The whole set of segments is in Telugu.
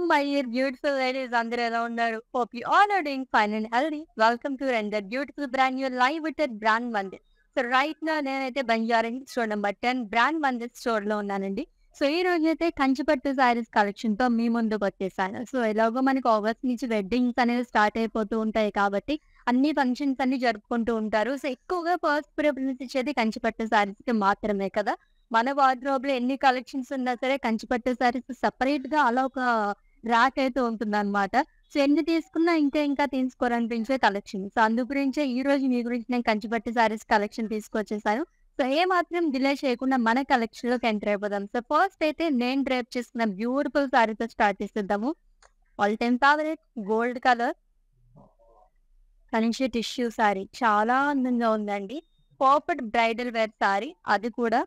my dear beautiful ladies అందరూ ఎలా ఉన్నారు? Hope you all are doing fine and healthy. Welcome to another beautiful brand new live with at Brand Mandir. So right నా నేనైతే Banjara store number 10 brand Mandir స్టోర్‌లో ఉన్నానండి. సో ఈ రోజైతే కంచిపట్టు శారీస్ కలెక్షన్‌తో మీ ముందుకు వచ్చేసాను. సో ఎలాగో మనకి ఆగస్ట్ నుంచి వెడ్డింగ్స్ అనేవి స్టార్ట్ అయిపోతూ ఉంటాయి కాబట్టి అన్ని ఫంక్షన్స్ అన్ని జరుపుకుంటూ ఉంటారు. సో ఎక్కువగా ఫస్ట్ ప్రిఫరెన్స్ ఇచ్చేది కంచిపట్టు శారీస్‌కి మాత్రమే కదా! మన వార్డ్‌రోబ్‌లో ఎన్ని కలెక్షన్స్ ఉన్నా సరే కంచిపట్టు శారీస్ సెపరేట్‌గా అలా ఒక ర్యాక్ అయితే ఉంటుందన్నమాట. సో ఎన్ని తీసుకున్నా ఇంకా తీసుకోవాలనిపించే కలెక్షన్. సో అందు గురించే ఈరోజు మీ గురించి నేను కంచిపట్టు శారీస్ కలెక్షన్ తీసుకొచ్చేసాను. సో ఏమాత్రం డిలే చేయకుండా మన కలెక్షన్‌లోకి ఎంటర్ అయిపోదాం. సో ఫస్ట్ అయితే నేను డ్రేప్ చేసుకున్న బ్యూటిఫుల్ శారీతో స్టార్ట్ చేసేద్దాము. All time favourite gold colour Kanchi tissue saree చాలా అందంగా ఉందండి. పర్ఫెక్ట్ బ్రైడల్ వేర్ శారీ అది కూడా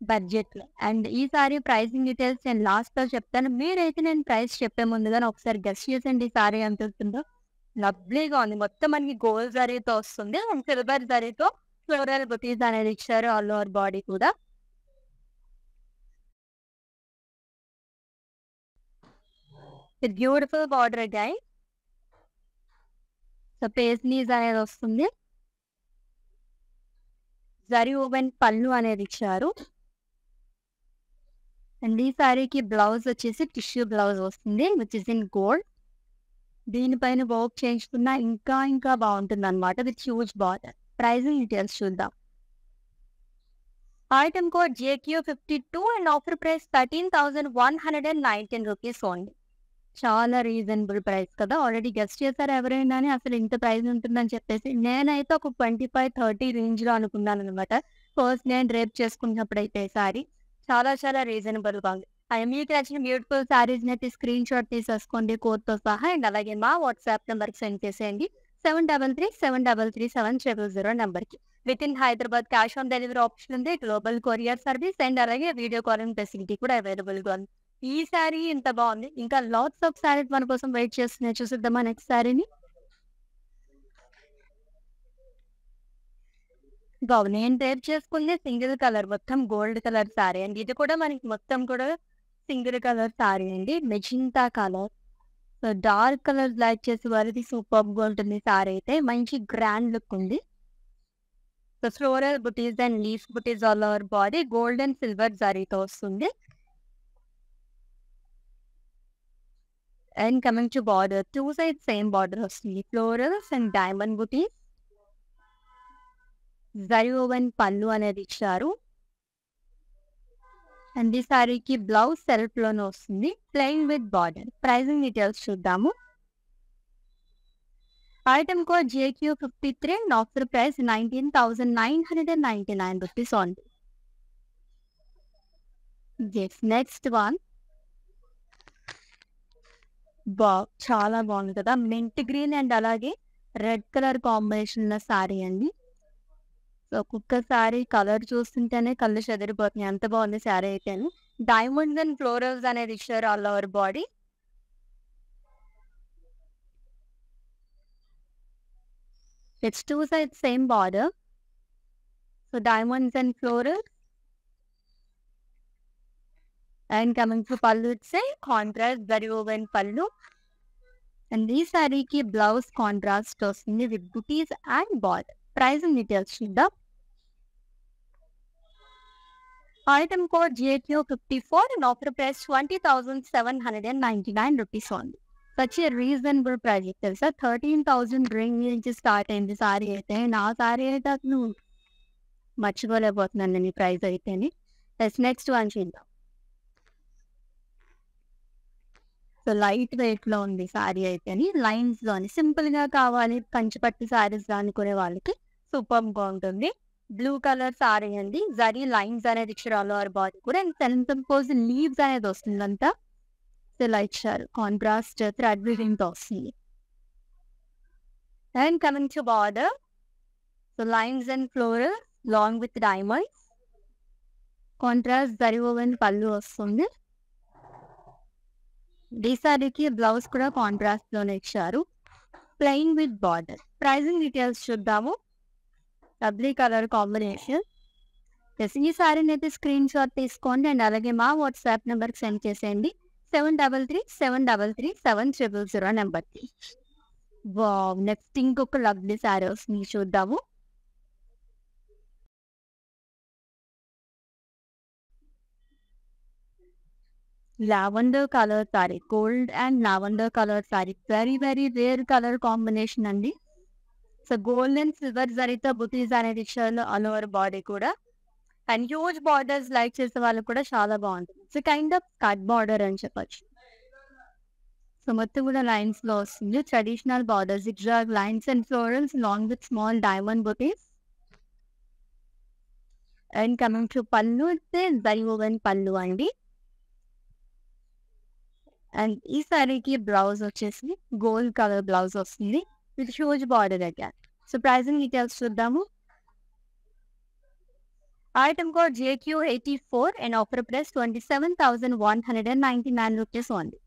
బడ్జెట్‌లో. అండ్ ఈ సారీ ప్రైసింగ్ డీటెయిల్స్ నేను లాస్ట్‌లో చెప్తాను. మీరైతే నేను ప్రైస్ చెప్పే ముందుగానే ఒకసారి గెస్ చేసేయండి ఈ సారీ ఎంత ఉంటుందో. లవ్లీగా ఉంది. మొత్తం మనకి గోల్డ్ జరీతో వస్తుంది. అండ్ సిల్వర్ జరీతో ఫ్లోరల్ బుటీస్ అనేది ఇచ్చారు ఆల్ ఓవర్ బాడీ కూడా. With beautiful border again. So paisleys అనేది వస్తుంది. జరీ ఓవెన్ పళ్ళు అనేది ఇచ్చారు. అండ్ ఈ సారీకి బ్లౌజ్ వచ్చేసి టిష్యూ బ్లౌజ్ వస్తుంది విచ్ ఇస్ ఇన్ గోల్డ్. దీనిపైన వర్క్ చేయించుకున్నా ఇంకా బాగుంటుంది అనమాట with huge border. Pricing details చూద్దాం. Item code JQ52 and offer price 13,119 rupees only. చాలా రీజనబుల్ ప్రైస్ కదా! ఆల్రెడీ గెస్ట్ చేశారు ఎవరైనా అని అసలు ఇంత ప్రైస్ ఉంటుందని చెప్పేసి. నేనైతే ఒక 25-30 రేంజ్‌లో అనుకున్నాను అనమాట. ఫస్ట్ నేను డ్రేప్ చేసుకున్నప్పుడైతే సారీ చాలా రీజనబుల్‌గా ఉంది. అండ్ మీకు నచ్చిన బ్యూటిఫుల్ శారీస్‌ని అయితే స్క్రీన్ షాట్ తీసేసుకోండి కోడ్‌తో సహా. అండ్ అలాగే మా వాట్సాప్ నెంబర్‌కి సెండ్ చేసేయండి. 7337337000 నెంబర్‌కి. With in Hyderabad cash on delivery option ఉంది. గ్లోబల్ కొరియర్ సర్వీస్ అండ్ అలాగే వీడియో కాలింగ్ ఫెసిలిటీ కూడా అవైలబుల్‌గా ఉంది. ఈ శారీ ఇంత బాగుంది. ఇంకా లాట్స్ ఆఫ్ శారీస్ మన కోసం వెయిట్ చేస్తున్నాయి. చూసేద్దామా నెక్స్ట్ శారీని? నేను డ్రేప్ చేసుకుంది సింగిల్ కలర్ మొత్తం గోల్డ్ కలర్ శారీ అండి. ఇది కూడా మనకి మొత్తం కూడా సింగిల్ కలర్ శారీ అండి. Magenta colour. So dark colour like చేసే వారికి సూపర్‌గా ఉంటుంది శారీ అయితే. మంచి గ్రాండ్ లుక్ ఉంది. So floral buttis and leaf buttis all over body gold and silver జరీతో వస్తుంది. And coming to border 2 sides same border వస్తుంది. Florals and diamond buttis. Zari woven పళ్ళు అనేది ఇచ్చారు. అండ్ ఈ సారీకి బ్లౌజ్ సెల్ఫ్ లోనే వస్తుంది plain with border. Pricing details చూద్దాము. Item code JQ53 and offer price 19,999 rupees only. Next one. చాలా బాగుంది కదా! మింట్ గ్రీన్ అండ్ అలాగే రెడ్ కలర్ కాంబినేషన్ ఉన్న సారీ అండి. సో ఒక్కొక్క సారీ కలర్ చూస్తుంటేనే కళ్ళు చెదిరిపోతున్నాయి. అంత బాగుంది సారీ అయితేను. డైమండ్స్ అండ్ ఫ్లోరల్స్ అనేది ఇచ్చారు all over body. It's 2 sides same border. So diamonds and florals. And coming to pallu it's contrast zari woven pallu. And ఈ సారీకి బ్లౌజ్ కాంట్రాస్ట్ వస్తుంది with buttis and border. Pricing details చూద్దాం. Item code JQ54 and offer price 20,799 rupees only. Such a reasonable price తెలుసా? 13,000 రేంజ్ నుంచి స్టార్ట్ అయింది సారీ అయితే. నా సారీ అయితే అసలు మర్చిపోలేకపోతున్నాను నేను ఈ ప్రైస్ అయితేని. నెక్స్ట్ వన్ చూద్దాం. సో లైట్ వెయిట్‌లో ఉంది సారీ అయితేని. లైన్స్‌లోని సింపుల్‌గా కావాలి కంచిపట్టు సారీస్ అనుకునే వాళ్ళకి సూపర్‌గా ఉంటుంది. బ్లూ కలర్ సారీ అండి. జరీ లైన్స్ అనేది ఇచ్చారు ఆల్ ఓవర్ బాడీ కూడా. అండ్ సెంపోజ్ లీవ్స్ అనేది వస్తుందంతా. సో ఇలా ఇచ్చారు. కాంట్రాస్ట్ థ్రెడ్ వీవింగ్‌తో వస్తుంది. And coming to border. So lines and floral long with diamonds. Contrast zari woven pallu వస్తుంది. ఈ సారీకి బ్లౌజ్ కూడా కాంట్రాస్ట్ లోనే ఇచ్చారు plain with border. Pricing details చూద్దాము. Lovely colour combination. ఈ సారీని అయితే స్క్రీన్ షాట్ తీసుకోండి అండ్ అలాగే మా వాట్సాప్ నెంబర్కి సెండ్ చేసేయండి. 7337337000 నెంబర్కి. వావ్! నెక్స్ట్ ఇంకొక లవ్లీ శారీ వస్తుంది చూద్దాము. Lavender colour sorry, gold and lavender colour sorry. Very very rare colour combination అండి. సో గోల్డ్ అండ్ సిల్వర్ జరీతో బుటీస్ అనేది ఇచ్చారు ఆల్ ఓవర్ బాడీ కూడా. అండ్ హ్యూజ్ బార్డర్స్ లైక్ చేసే వాళ్ళకి కూడా చాలా బాగుంటుంది. It's kind of cut border అని చెప్పొచ్చు. సో మొత్తం కూడా లైన్స్ లో వస్తుంది. Traditional borders, zigzag lines and florals long with small diamond buttis. And coming to పళ్ళు, జరీ ఓవెన్ పళ్ళు అండి. అండ్ ఈ సారీకి బ్లౌజ్ వచ్చేసి గోల్డ్ కలర్ బ్లౌజ్ వస్తుంది with huge border again. So pricing details చూద్దాము. Item code JQ84 and offer price 27,199 rupees only.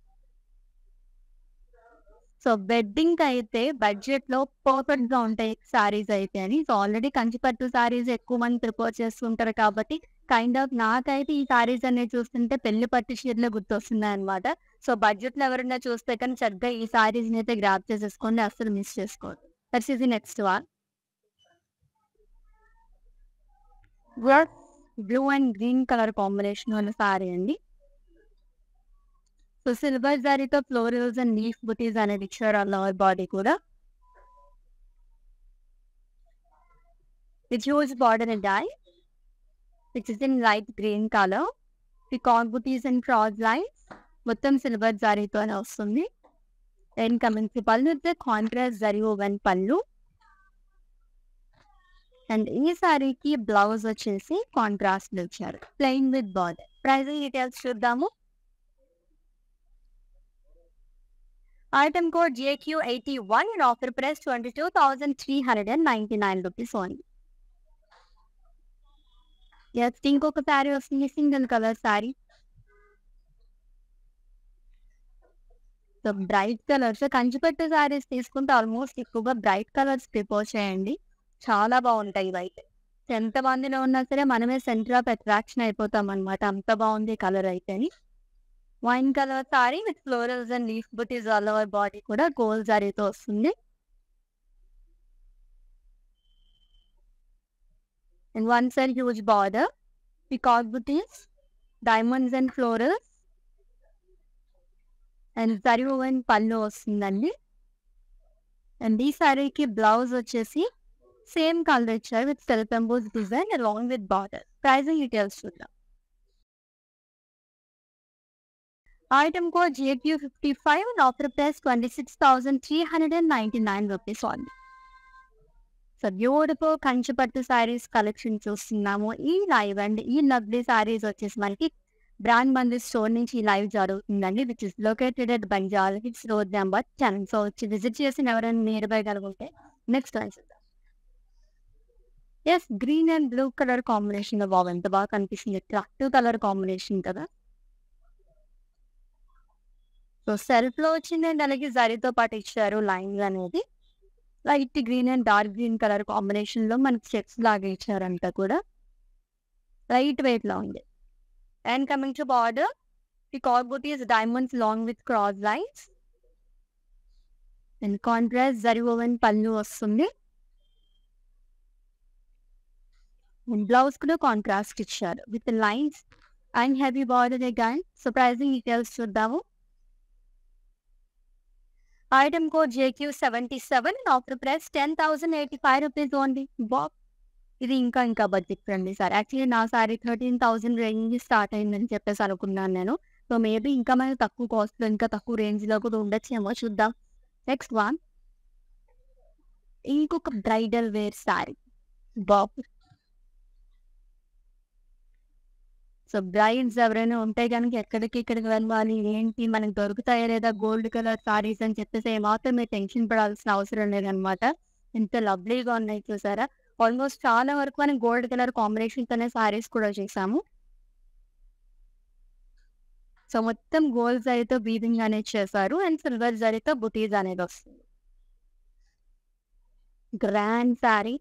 So wedding అయితే బడ్జెట్ లో పర్ఫెక్ట్ గా ఉంటాయి సారీస్ అయితే అని. సో ఆల్రెడీ కంచిపట్టు సారీస్ ఎక్కువ మంది ప్రిపేర్ చేస్తుంటారు కాబట్టి కైండ్ ఆఫ్ నాకైతే ఈ సారీస్ అనేది చూస్తుంటే పెళ్లి పట్టు చీరలు గుర్తొస్తున్నాయి అనమాట. సో బడ్జెట్ లో ఎవరైనా చూస్తే కానీ చక్కగా ఈ సారీస్ అయితే గ్రాప్ చేసేసుకోండి, అస్సలు మిస్ చేసుకోండి. That's is the next one. Blue and green colour combination ఉన్న సారీ అండి. సో సిల్వర్ జరీతో ఫ్లోరల్స్ అండ్ లీఫ్ బుటీస్ అనేది ఇచ్చారు లోవర్ బాడీ కూడా. With huge border and dye which is in light green colour. Peacock butis and cross lines మొత్తం సిల్వర్ జరీతోనే వస్తుంది. And coming to pallu, contrast zari woven pallu. And ఈ సారీకి బ్లౌజ్ వచ్చేసి కాంట్రాస్ట్ ఇచ్చారు plain with border. Pricing details చూద్దాము. Item code JQ81 and offer price 22,399 rupees only. Yes, ఇంకొక సారీ వస్తుంది single colour sari. So bright colours, Kanchipattu saris తీసుకుంటే ఆల్మోస్ట్ ఎక్కువగా బ్రైట్ కలర్స్ ప్రిఫర్ చేయండి, చాలా బాగుంటాయి ఇవైతే. ఎంత మందిలో ఉన్నా సరే మనమే సెంటర్ ఆఫ్ అట్రాక్షన్ అయిపోతాం అనమాట, అంత బాగుంది కలర్ అయితే. Wine colour sari with florals and leaf buttis all over body కూడా గోల్డ్ సారీతో వస్తుంది. And one side huge border, peacock buttis, diamonds and florals and zari woven pallu వస్తుందండి. అండ్ ఈ సారీకి బ్లౌజ్ వచ్చేసి సేమ్ కలర్ ఇచ్చారు with self emboss design along with border. Pricing details చూద్దాం. Item code JQ55 and offer price 26,399 rupees only. So beautiful Kanchipattu saris collection చూస్తున్నాము ఈ లైవ్. అండ్ ఈ లవ్లీ సారీస్ వచ్చేసి మనకి బ్రాండ్ మంది స్టోర్ నుంచి ఈ లైవ్ జరుగుతుందండి, which is located at Banjara Hills road number 10. So వచ్చి విజిట్ చేసిన ఎవరైనా నియర్ బై కనుకుంటే నెక్స్ట్ వన్ చూద్దాం. Yes, green and blue colour combination లో బాగా ఎంత బాగా కనిపిస్తుంది, అట్రాక్టివ్ కలర్ కాంబినేషన్ కదా. సో సెల్ఫ్ లో వచ్చింది అండ్ అలాగే జరీతో పాటు ఇచ్చారు లైన్స్ అనేది. Light green and dark green colour combination లో మనకి చెక్స్ లాగా ఇచ్చారంట కూడా. లైట్ వెయిట్ లో ఉంది. And coming to border, peacock butis diamonds long with cross lines and contrast zari woven pallu వస్తుంది. అండ్ బ్లౌజ్ కూడా కాంట్రాస్ట్ ఇచ్చారు with lines and heavy border again. So pricing details చూద్దాము. Item code JQ77 and offer price 10,085 rupees only. ఇది ఇంకా బడ్జెట్ ఫ్రెండ్లీ సారీ. యాక్చువల్లీ నా సారీ 13,000 రేంజ్ స్టార్ట్ అయిందని చెప్పేసి అనుకున్నాను నేను. సో మేబీ ఇంకా మనకి తక్కువ కాస్ట్లో ఇంకా తక్కువ రేంజ్లో కూడా ఉండొచ్చేమో, చూద్దాం. నెక్స్ట్ వన్, ఇంకొక bridal wear sari. So brides ఎవరైనా ఉంటే కనుక ఎక్కడికి వెళ్ళాలి ఏంటి మనకు దొరుకుతాయా లేదా గోల్డ్ కలర్ సారీస్ అని చెప్పేసి ఏమాత్రం మీరు టెన్షన్ పడాల్సిన అవసరం లేదనమాట. ఎంత లవ్లీగా ఉన్నాయి చూసారా. ఆల్మోస్ట్ చాలా వరకు మనం గోల్డ్ కలర్ కాంబినేషన్తోనే సారీస్ కూడా చేసాము. సో మొత్తం గోల్డ్ జరీతో వీవింగ్ అనేది చేశారు అండ్ సిల్వర్ జరీతో బుటీస్ అనేది వస్తుంది. Grand sari.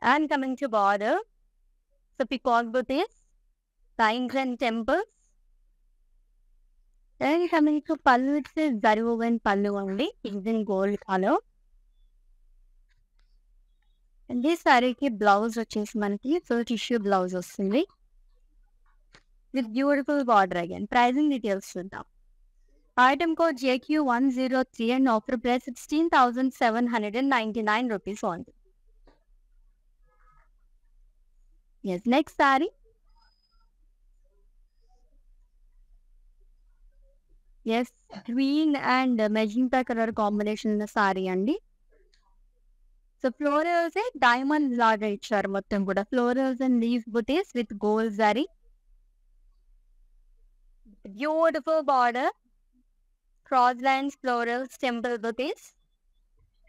And coming to border, so peacock buttis, lines and temples and coming to pallu it's zari woven pallu అండి. It's in gold colour. And ఈ సారీకి బ్లౌజ్ వచ్చేసి మనకి ఫుల్ టిష్యూ బ్లౌజ్ వస్తుంది with beautiful border again. Pricing details చూద్దాం. Item code JQ103 and offer price 16,799 rupees only. Yes, next saree. Yes, green and magenta color combination in the saree andi. So florals diamond laga icharu mottam kuda. Florals and leaf booties with gold zari. Beautiful border. Cross lines, florals, temple booties.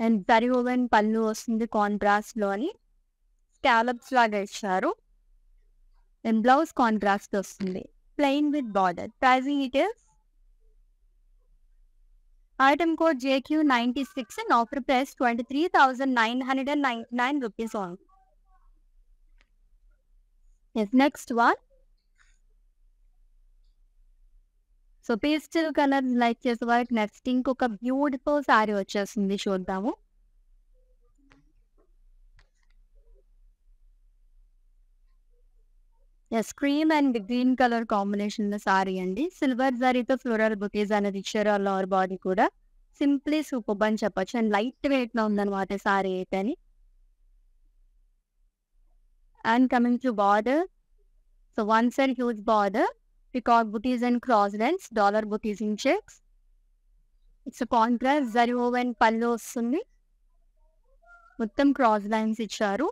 And zari woven pallu వస్తుంది కాంట్రాస్ట్ లోని. స్కాలప్స్ లాగా ఇచ్చారు. అండ్ బ్లౌజ్ కాంట్రాస్ట్ వస్తుంది plain with border. Pricing details. Item code JQ96 and offer price 23,999 rupees only. Yes, next one. So pastel colour like చేసే వారికి నెక్స్ట్ ఇంకొక బ్యూటిఫుల్ శారీ వచ్చేసింది, చూద్దాము. Yes, cream and green colour combination sari అండి. సిల్వర్ జరీతో ఫ్లోరల్ బుటీస్ అనేది ఇచ్చారు. లోవర్ బాడీ కూడా సింప్లీ సూపర్ అని చెప్పొచ్చు. అండ్ లైట్ వెయిట్ లో ఉందన్నమాట శారీ అయితే. And coming to border, so one side huge border, peacock booties and cross lines, dollar booties in checks. It's a contrast zari woven pallu వస్తుంది. మొత్తం క్రాస్ లైన్స్ ఇచ్చారు.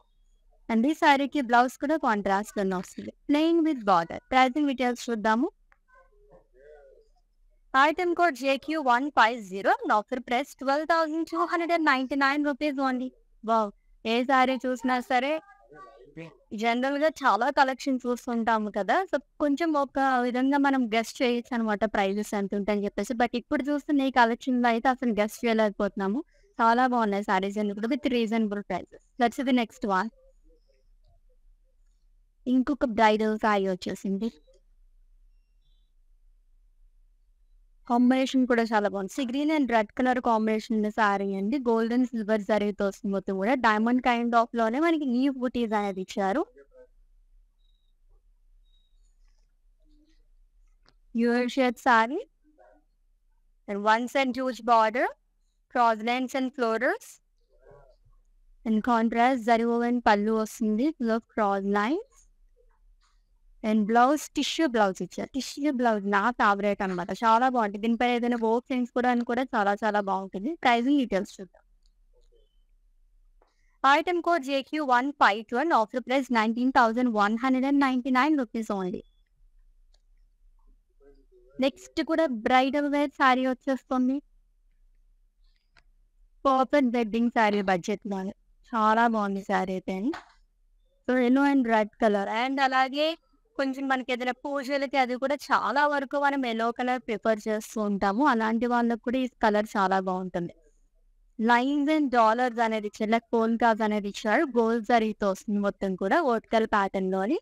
అండ్ ఈ సారీకి బ్లౌజ్ కూడా కాంట్రాస్ట్ లోనే వస్తుంది plain with border. Pricing details చూద్దాము. Item code JQ150 and offer price 12,299 rupees only. Wow, A sorry చూసినా సరే జనరల్ గా చాలా కలెక్షన్ చూస్తుంటాము కదా. సో కొంచెం ఒక విధంగా మనం గెస్ట్ చేయొచ్చు అనమాట ప్రైజెస్ ఎంత ఉంటాయని చెప్పేసి. బట్ ఇప్పుడు చూస్తున్న ఈ కలెక్షన్ లో అయితే అసలు గెస్ట్ చేయలేకపోతున్నాము. చాలా బాగున్నాయి సారీస్ అన్ని కూడా with reasonable prices. That's the next one. ఇంకొక బ్రైడల్ సారీ వచ్చేసింది. కాంబినేషన్ కూడా చాలా బాగుంది. Green and red colour combination sari అండి. గోల్డెన్ సిల్వర్ జరీతో వస్తుంది మొత్తం కూడా. డైమండ్ కైండ్ ఆఫ్ లోనే మనకి లీవ్ బుటీస్ అనేది ఇచ్చారు. Your shade sari and one side huge border, cross lines and florals and contrast zari woven pallu వస్తుంది cross lines. And blouse tissue blouse ఇచ్చారు. టిష్యూ బ్లౌజ్ నా ఫేవరెట్ అనమాట, చాలా బాగుంటుంది. దీనిపై ఏదైనా వర్క్ చేయించుకోవడానికి కూడా చాలా చాలా బాగుంటుంది. ప్రైజింగ్ డీటెయిల్స్ చూద్దాం. Item code JQ152 and offer price 19,199 rupees only. Next కూడా బ్రైడల్ వేర్ శారీ వచ్చేస్తుంది. పర్ఫెక్ట్ వెడ్డింగ్ శారీ బడ్జెట్ లో చాలా బాగుంది శారీ అయితే. So yellow and red colour. And అలాగే కొంచెం మనకి ఏదైనా పూజలకి అది కూడా చాలా వరకు మనం ఎల్లో కలర్ ప్రిఫర్ చేస్తూ ఉంటాము. అలాంటి వాళ్ళకి కూడా ఈ కలర్ చాలా బాగుంటుంది. లైన్స్ అండ్ డాలర్స్ అనేది ఇచ్చారు, లైక్ పోల్కాస్ అనేది ఇచ్చారు. గోల్డ్ జరీతో వస్తుంది మొత్తం కూడా వర్టికల్ ప్యాటర్న్ లోని.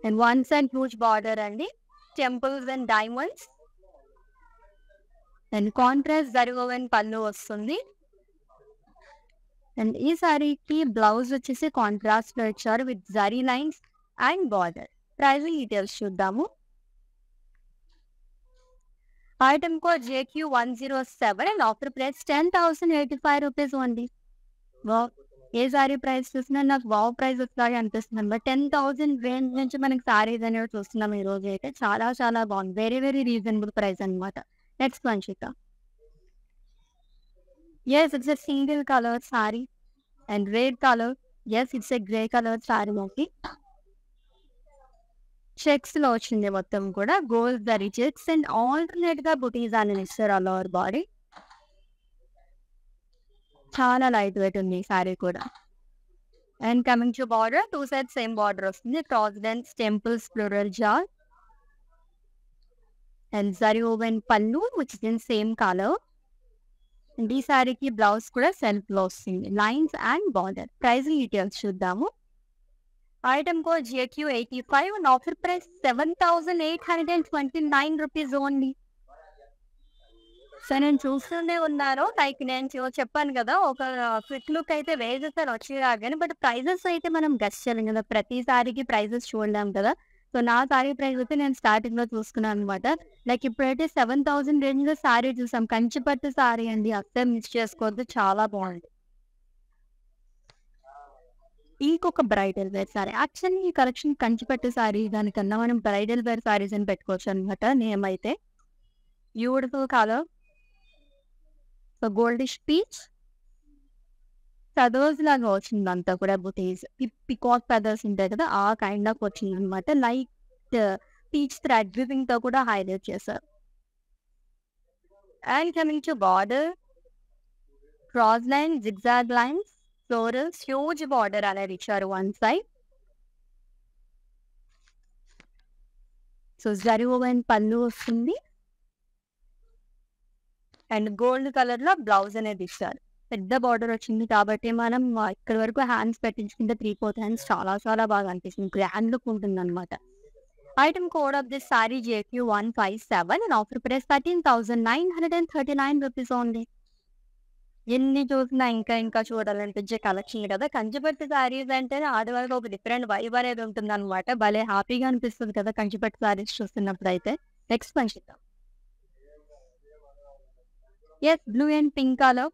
And one side huge border అండి, temples and diamonds. And contrast zari woven pallu వస్తుంది. అండ్ ఈ సారీకి బ్లౌజ్ వచ్చేసి కాంట్రాస్ట్ లో ఇచ్చారు with zari lines and border. Pricing details చూద్దాము. Item code JQ107 and offer price 10,085 rupees only. Wow, A sorry price చూసినా నాకు వావ్ ప్రైస్ వస్తాయి అనిపిస్తుంది. బట్ 10,000 రేంజ్ నుంచి మనకి సారీస్ అనేవి చూస్తున్నాం ఈ రోజు అయితే. చాలా చాలా బాగుంది. వెరీ వెరీ రీజనబుల్ ప్రైస్ అనమాట. Next Vamshika. Yes, it's a single color saree and red color. Yes, it's a grey color saree only. Checks లో వచ్చింది మొత్తం కూడా. Gold zari checks and alternate గా బుటీస్ అని ఇస్తారు ఆల్ ఓవర్ బాడీ. చాలా లైట్ వెయిట్ ఉంది ఈ సారీ కూడా. And coming to border, two side same border వస్తుంది. క్రాస్ లైన్స్, టెంపుల్స్, ఫ్లోరల్ జార్ and zari woven pallu which is in same colour. And ఈ సారీకి బ్లౌజ్ కూడా సెల్ఫ్ లో వస్తుంది, lines and border. Pricing details చూద్దాము. Item code JQ85 and offer price 7,829 rupees only. So నేను చూస్తూనే ఉన్నాను. లైక్ నేను చెప్పాను కదా! ఒక క్విక్ లుక్ అయితే వేసేసాను వచ్చి రాగానే. బట్ ప్రైజెస్ అయితే మనం గెస్ చేయలేం కదా! ప్రతి సారీకి ప్రైజెస్ చూడలేం కదా! సో నా సారీ ప్రైస్ అయితే నేను స్టార్టింగ్‌లో చూసుకున్నాను అనమాట. లైక్ ఇప్పుడైతే 7,000 రేంజ్‌లో సారీ చూసాం. కంచి పట్టు సారీ అండి. అస్సలు మిస్ చేసుకోవద్దు. చాలా బావుంది. ఇంకొక బ్రైడల్ వేర్ సారీ. యాక్చువల్లీ ఈ కలెక్షన్ కంచి పట్టు సారీ దానికన్నా మనం బ్రైడల్ వేర్ సారీస్ అని పెట్టుకోవచ్చనమాట నేమైతే. Beautiful colour. So goldish peach. Feathers లాగా వచ్చిందంతా కూడా బుటీస్. పికాక్ ఫెదర్స్ ఉంటాయి కదా! ఆ కైండ్ ఆఫ్ వచ్చిందనమాట. లైట్ పీచ్ థ్రెడ్ వీవింగ్‌తో కూడా హైలైట్ చేశారు. And coming to border, cross line, zigzag lines, florals, huge border అనేది ఇచ్చారు one side. So zari woven pallu వస్తుంది. అండ్ గోల్డ్ కలర్‌లో బ్లౌజ్ అనేది ఇచ్చారు. పెద్ద బార్డర్ వచ్చింది కాబట్టి మనం ఇక్కడి వరకు హ్యాండ్స్ పెట్టించుకుంటే 3/4 హ్యాండ్స్ చాలా చాలా బాగా అనిపిస్తుంది. గ్రాండ్ లుక్ ఉంటుందన్నమాట. Item code of this sorry JQ157 and offer price 13,939 rupees only. ఎన్ని చూసినా ఇంకా ఇంకా చూడాలనిపించే కలెక్షన్ కదా! కంచిపట్టు సారీస్ అంటేనే ఆడవాళ్ళకి ఒక డిఫరెంట్ వైబ్ అనేది ఉంటుందన్నమాట. భలే హ్యాపీగా అనిపిస్తుంది కదా! కంచిపట్టు సారీస్ చూస్తున్నప్పుడైతే. నెక్స్ట్ వన్ చూద్దాం. Yes, blue and pink colour.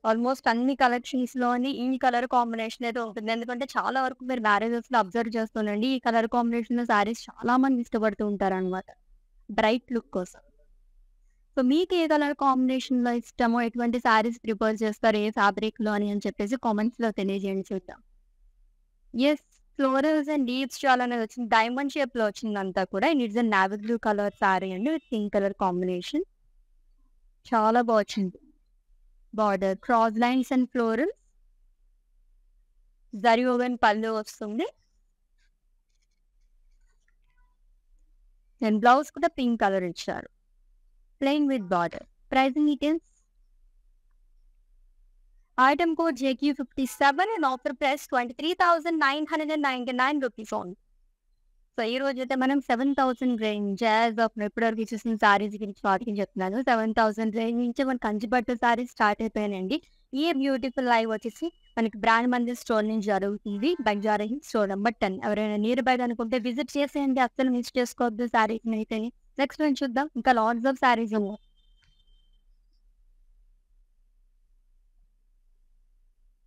Almost అన్ని కలెక్షన్స్‌లోని ఈ కలర్ కాంబినేషన్ అయితే ఉంటుంది. ఎందుకంటే చాలా వరకు మీరు మ్యారేజెస్‌లో అబ్జర్వ్ చేస్తూనండి. ఈ కలర్ కాంబినేషన్‌లో సారీస్ చాలా మంది ఇష్టపడుతూ ఉంటారనమాట. బ్రైట్ లుక్ కోసం. సో మీకు ఏ కలర్ కాంబినేషన్‌లో ఇష్టమో, ఎటువంటి సారీస్ ప్రిఫర్ చేస్తారు, ఏ ఫ్యాబ్రిక్‌లో అని చెప్పేసి కామెంట్స్‌లో తెలియజేయండి చూద్దాం. యెస్, ఫ్లోరల్స్ అండ్ లీవ్స్ చాలానే వచ్చింది. డైమండ్ షేప్‌లో వచ్చిందంతా కూడా. And it's a navy blue colour sari అండి విత్ పింక్ కలర్ కాంబినేషన్. చాలా బా వచ్చింది. Border, cross lines and florals. Zari woven pallu వస్తుంది. అండ్ బ్లౌజ్ కూడా పింక్ కలర్ ఇచ్చారు. Plain with border. Pricing details. Item code JQ57 and offer price 23,999 rupees only. So ఈ రోజైతే మనం 7,000 రేంజ్ యాజ్ ఆఫ్ ఇప్పటివరకు చూసిన సారీస్ గురించి వాటికి చెప్తున్నాను. 7,000 రేంజ్ నుంచి మన కంచిపట్టు సారీస్ స్టార్ట్ అయిపోయాయండి. ఈ బ్యూటిఫుల్ లైవ్ వచ్చేసి మనకి బ్రాండ్ మందిర్ స్టోర్ నుంచి జరుగుతుంది. Banjara hills store number 10. ఎవరైనా నియర్ బై అనుకుంటే విజిట్ చేసేయండి. అస్సలు మిస్ చేసుకోవద్దు సారీస్‌ని అయితేని. నెక్స్ట్ వన్ చూద్దాం. ఇంకా లాట్స్ ఆఫ్ సారీస్ ఉన్నాయి.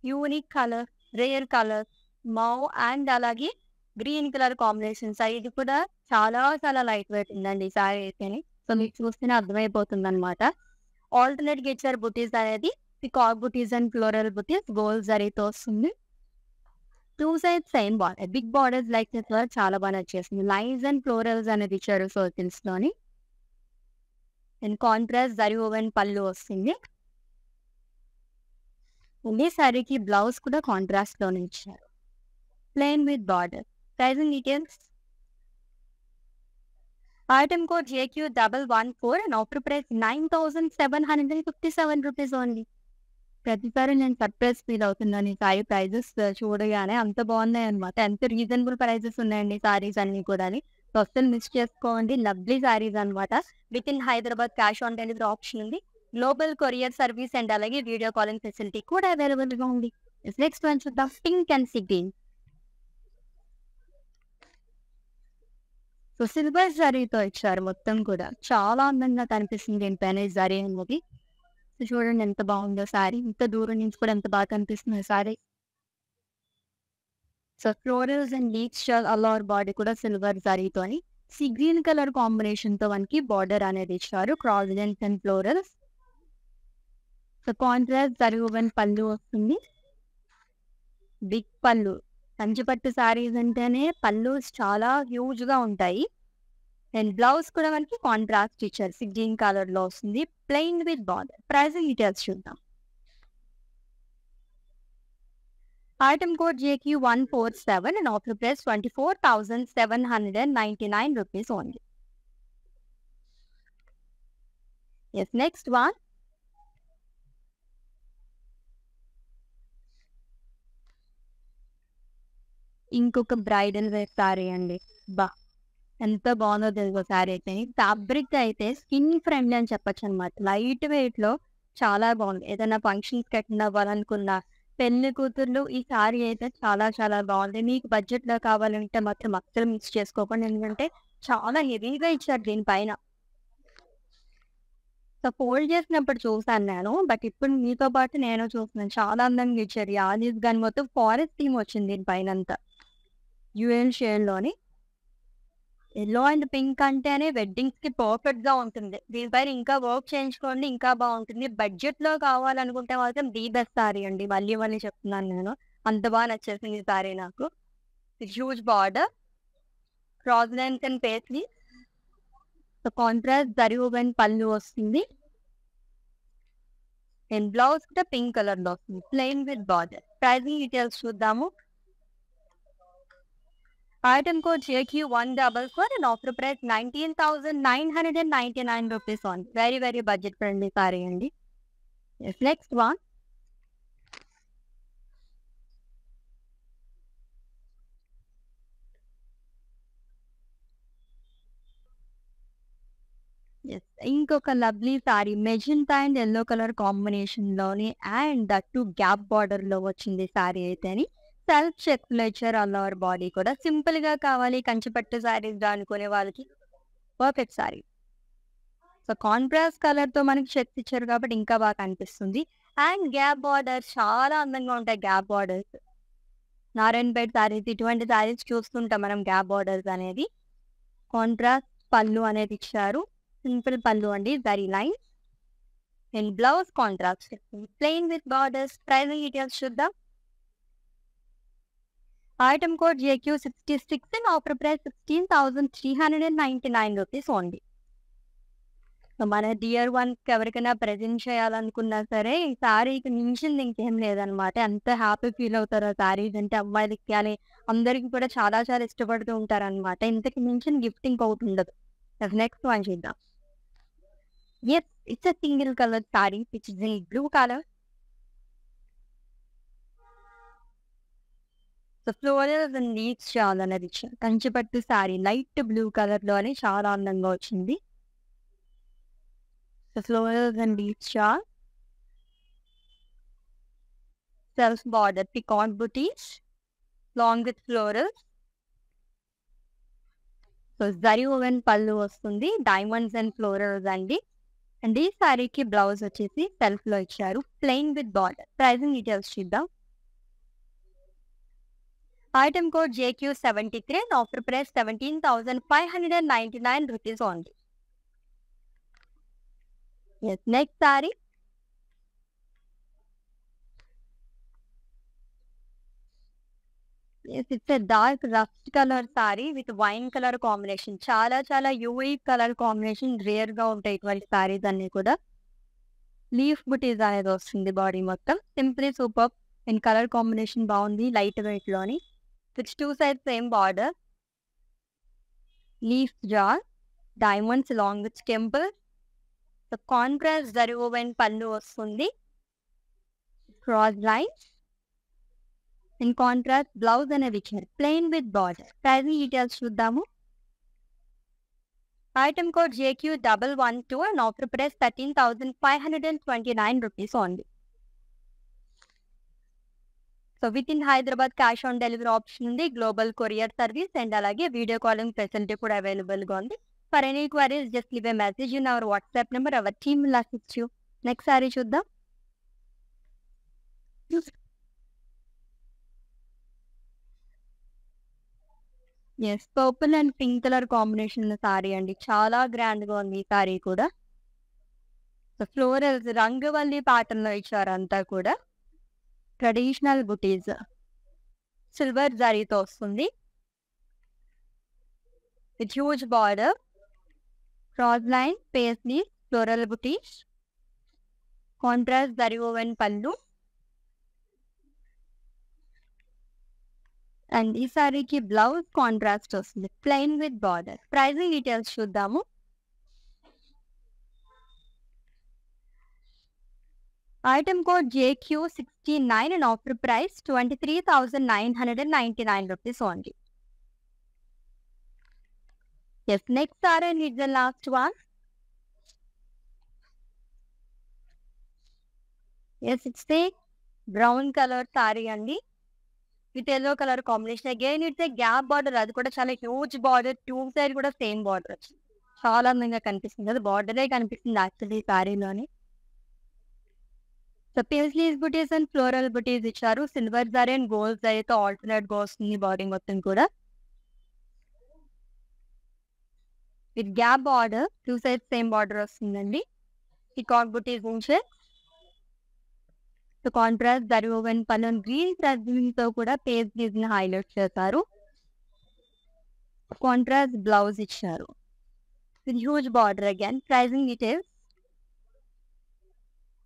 Unique colour, rare colour, Mau and అలాగే గ్రీన్ కలర్ కాంబినేషన్ సారీ. ఇది కూడా చాలా చాలా లైట్ వెయిట్ ఉందండి ఈ సారీ అయితేని. సో మీకు చూస్తేనే అర్థమైపోతుందన్నమాట. ఆల్టర్నేట్‌గా ఇచ్చారు బుటీస్ అనేది. Peacock butis and floral buttis gold జరీతో వస్తుంది. 2 sides same border. Big borders like this వర్ చాలా బాగా నచ్చేసింది. లైన్స్ అండ్ ఫ్లోరల్స్ అనేది ఇచ్చారు సర్కిల్స్‌లోని. And contrast zari woven pallu వస్తుంది. ఈ సారీకి బ్లౌజ్ కూడా కాంట్రాస్ట్‌లోనే ఇచ్చారు. Plain with border. Pricing details. Item code JQ114 and offer price 9,757 rupees only. ప్రతిసారి నేను సర్ప్రైజ్ ఫీల్ అవుతున్నాను ఈ సారీ ప్రైజెస్ చూడగానే. అంత బాగున్నాయన్నమాట. ఎంత రీజనబుల్ ప్రైజెస్ ఉన్నాయండి సారీస్ అన్నీ కూడాని. సో అస్సలు మిస్ చేసుకోండి. లవ్లీ సారీస్ అనమాట. With in Hyderabad cash on delivery option ఉంది. గ్లోబల్ కొరియర్ సర్వీస్ అండ్ అలాగే వీడియో కాలింగ్ ఫెసిలిటీ కూడా అవైలబుల్‌గా ఉంది. నెక్స్ట్ వన్ చూద్దాం. Pink and sea green. So silver జరీతో ఇచ్చారు మొత్తం కూడా. చాలా అందంగా కనిపిస్తుంది దీనిపైన ఈ జరీ అనేది. సో చూడండి ఎంత బాగుందో సారీ. ఇంత దూరం నుంచి కూడా ఎంత బాగా కనిపిస్తుంది ఈ sari. So florals and leaves all over body కూడా సిల్వర్ జరీతోని సీ గ్రీన్ కలర్ కాంబినేషన్‌తో మనకి బార్డర్ అనేది ఇచ్చారు. Cross lines and florals. So contrast zari woven pallu వస్తుంది. బిగ్ పళ్ళు. కంచిపట్టు సారీస్ అంటేనే పళ్ళు చాలా హ్యూజ్‌గా ఉంటాయి. అండ్ బ్లౌజ్ కూడా మనకి కాంట్రాస్ట్ ఇచ్చారు. సీ గ్రీన్ కలర్‌లో వస్తుంది. Plain with border. Pricing details చూద్దాం. Item code JQ147 and offer price 24,799 rupees only. Yes, next one. ఇంకొక బ్రైడల్ వేర్ సారీ అండి. బా! ఎంత బాగుందో తెలుసా సారీ అయితే. ఫ్యాబ్రిక్ అయితే స్కిన్ ఫ్రెండ్లీ అని చెప్పొచ్చు అనమాట. లైట్ వెయిట్‌లో చాలా బాగుంది. ఏదైనా ఫంక్షన్స్‌కి అటెండ్ అవ్వాలనుకున్నా, పెళ్లి కూతుర్లు ఈ సారీ అయితే చాలా చాలా బాగుంది. మీకు బడ్జెట్‌లో కావాలంటే మాత్రం అస్సలు మిస్ చేసుకోకండి. ఎందుకంటే చాలా హెవీగా ఇచ్చారు దీనిపైన. సో, ఫోల్డ్ చేసినప్పుడు చూసాను నేను. బట్ ఇప్పుడు మీతో పాటు నేను చూస్తున్నాను. చాలా అందంగా ఇచ్చారు. ఈ ఆలివ్ గాని మొత్తం ఫారెస్ట్ థీమ్ వచ్చింది దీని పైనంతా. డ్యూయల్ షేడ్‌లోని. యెల్లో అండ్ పింక్ అంటేనే వెడ్డింగ్స్‌కి పర్ఫెక్ట్‌గా ఉంటుంది. దీనిపైన ఇంకా వర్క్ చేయించుకోండి ఇంకా బావుంటుంది. బడ్జెట్‌లో కావాలనుకుంటే మాత్రం ది బెస్ట్ సారీ అండి. మళ్ళీ మళ్ళీ చెప్తున్నాను నేను. అంత బాగా నచ్చేసింది ఈ సారీ నాకు. Huge border, cross length and paisley. So, contrast zari woven pallu వస్తుంది. అండ్ బ్లౌజ్ కూడా పింక్ కలర్‌లో వస్తుంది. Plain with border. Pricing details చూద్దాము. Item code JQ144 and offer price 19,999 rupees on. Very, very budget friendly saree andi. Yes, next one. Yes, ఇంకొక lovely sari magenta and yellow colour కాంబినేషన్‌లోని అండ్ దట్ టు గ్యాప్ బార్డర్‌లో వచ్చింది సారీ అయితేని. సెల్ఫ్ చెక్స్‌లో ఇచ్చారు ఆల్ ఓవర్ బాడీ కూడా. సింపుల్‌గా కావాలి కంచిపట్టు సారీస్ అనుకునే వాళ్ళకి పర్ఫెక్ట్ సారీ. సో, కాంట్రాస్ట్ కలర్‌తో మనకి చెక్స్ ఇచ్చారు కాబట్టి ఇంకా బాగా కనిపిస్తుంది. అండ్ గ్యాప్ బార్డర్స్ చాలా అందంగా ఉంటాయి గ్యాప్ బార్డర్స్. నారాయణపేట సారీస్ ఇటువంటి సారీస్ చూస్తుంటాం మనం గ్యాప్ బార్డర్స్ అనేది. కాంట్రాస్ట్ పళ్ళు అనేది ఇచ్చారు. సింపుల్ పళ్ళు అండి. Zari lines. And blouse contrast. Plain with borders. Pricing details చూద్దాం. Item code JQ66 and offer price 16,399 rupees only. So, మన డియర్ వన్స్‌కి ఎవరికైనా ప్రెజెంట్ చేయాలనుకున్నా సరే, ఈ సారీకి మించింది ఇంకేం లేదనమాట. ఎంత హ్యాపీ ఫీల్ అవుతారో సారీస్ అంటే అమ్మాయిలకి గాని, అందరికి కూడా చాలా చాలా ఇష్టపడుతూ ఉంటారనమాట. ఇంతకు మించిన గిఫ్ట్ ఇంకొకటి ఉండదు. నెక్స్ట్ వన్ చూద్దాం. Yes, it's a single colour sorry which is in blue colour. So, florals and leaves చాలా అనేది ఇచ్చారు. కంచిపట్టు సారీ లైట్ బ్లూ కలర్‌లోనే చాలా అందంగా వచ్చింది. సో, ఫ్లోరల్స్ అండ్ లీవ్స్ చార్ట్. Self border peacock buttis long with florals. So, zari woven pallu వస్తుంది. డైమండ్స్ అండ్ ఫ్లోరల్స్ అండి. అండ్ ఈ సారీకి బ్లౌజ్ వచ్చేసి సెల్ఫ్‌లో ఇచ్చారు. Plain with border. Pricing details చూద్దాం. Item code JQ73 and offer price 17,599 rupees only. Yes, next saree. Yes, it's a dark rust color saree with wine color combination. చాలా చాలా యూనిక్ కలర్ కాంబినేషన్. రేర్‌గా ఉంటాయి ఇటువంటి సారీస్ అన్నీ కూడా. లీఫ్ బుటీస్ అనేది వస్తుంది బాడీ మొత్తం. Simply superb and colour combination బాగుంది. లైట్ వెయిట్‌లోని. With 2 sides same border. Leaf జార్. Diamonds long with temples. So, contrast zari woven pallu వస్తుంది. Cross lines. In contrast blouse అనేది ఇచ్చారు. Plain with border. Pricing details చూద్దాము. Item code JQ112 and offer price 13,529 rupees only. So, with in Hyderabad cash on delivery option ఉంది. గ్లోబల్ కొరియర్ సర్వీస్ అండ్ అలాగే వీడియో కాలింగ్ ఫెసిలిటీ కూడా అవైలబుల్‌గా ఉంది. For any queries just leave a message in our WhatsApp number. Our team will assist you. Next sari చూద్దాం. Yes, purple and pink colour combination sari అండి. చాలా గ్రాండ్‌గా ఉంది ఈ సారీ కూడా. సో, ఫ్లోరల్స్ రంగవల్లి ప్యాటర్న్‌లో ఇచ్చారు అంతా కూడా. ట్రెడిషనల్ బుటీస్. సిల్వర్ జరీతో వస్తుంది. With huge border. Cross line, paisley, floral butis. Contrast zari woven pallu. And ఈ సారీకి బ్లౌజ్ కాంట్రాస్ట్ వస్తుంది. Plain with border. Pricing details చూద్దాము. Item code JQ69 and offer price 23,999 rupees only. Yes, next saree and it's the last one. Yes, it's a brown color saree andi with yellow color combination. Again, it's a gap border. అది కూడా చాలా హ్యూజ్ బార్డర్. టూ సైడ్ కూడా సేమ్ బార్డర్ వచ్చింది. చాలా అందంగా కనిపిస్తుంది. అది బార్డరే కనిపిస్తుంది యాక్చువల్లీ సారీలోని. So paisleys butis and floral butis ఇచ్చారు. సిల్వర్ జరీ అండ్ గోల్డ్ జరీతో ఆల్టర్నేట్ గా వస్తుంది బార్డరింగ్ మొత్తం కూడా. With gap border, two side same border వస్తుందండి. పీకాక్ బుటీస్ నుంచి so contrast zari woven pallu green తో కూడా పేస్లీస్ ని హైలైట్ చేశారు. కాంట్రాస్ట్ బ్లౌజ్ ఇచ్చారు. With huge border again. Pricing details.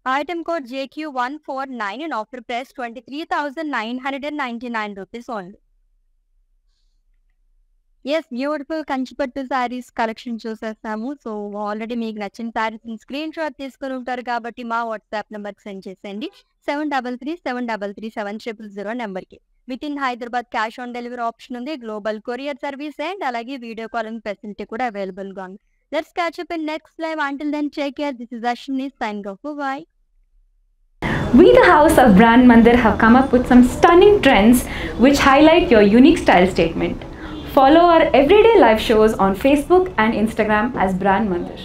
Item code JQ149 and offer price 23,999 rupees only. Yes, beautiful Kanchipattu saris collection చూసేస్తాము. So already మీకు నచ్చిన సారీస్ స్క్రీన్ షాట్ తీసుకుని ఉంటారు కాబట్టి మా వాట్సాప్ నెంబర్కి సెండ్ చేసేయండి. 7337337000 నెంబర్కి. With in Hyderabad cash on delivery option ఉంది. గ్లోబల్ కొరియర్ సర్వీస్ అండ్ అలాగే వీడియో కాలింగ్ ఫెసిలిటీ కూడా అవైలబుల్గా ఉంది. Let's catch up in next live. Until then, take care. This is Ashwini signing off. Bye. We, the House of Brand Mandir, have come up with some stunning trends which highlight your unique style statement. Follow our everyday live shows on Facebook and Instagram as Brand Mandir.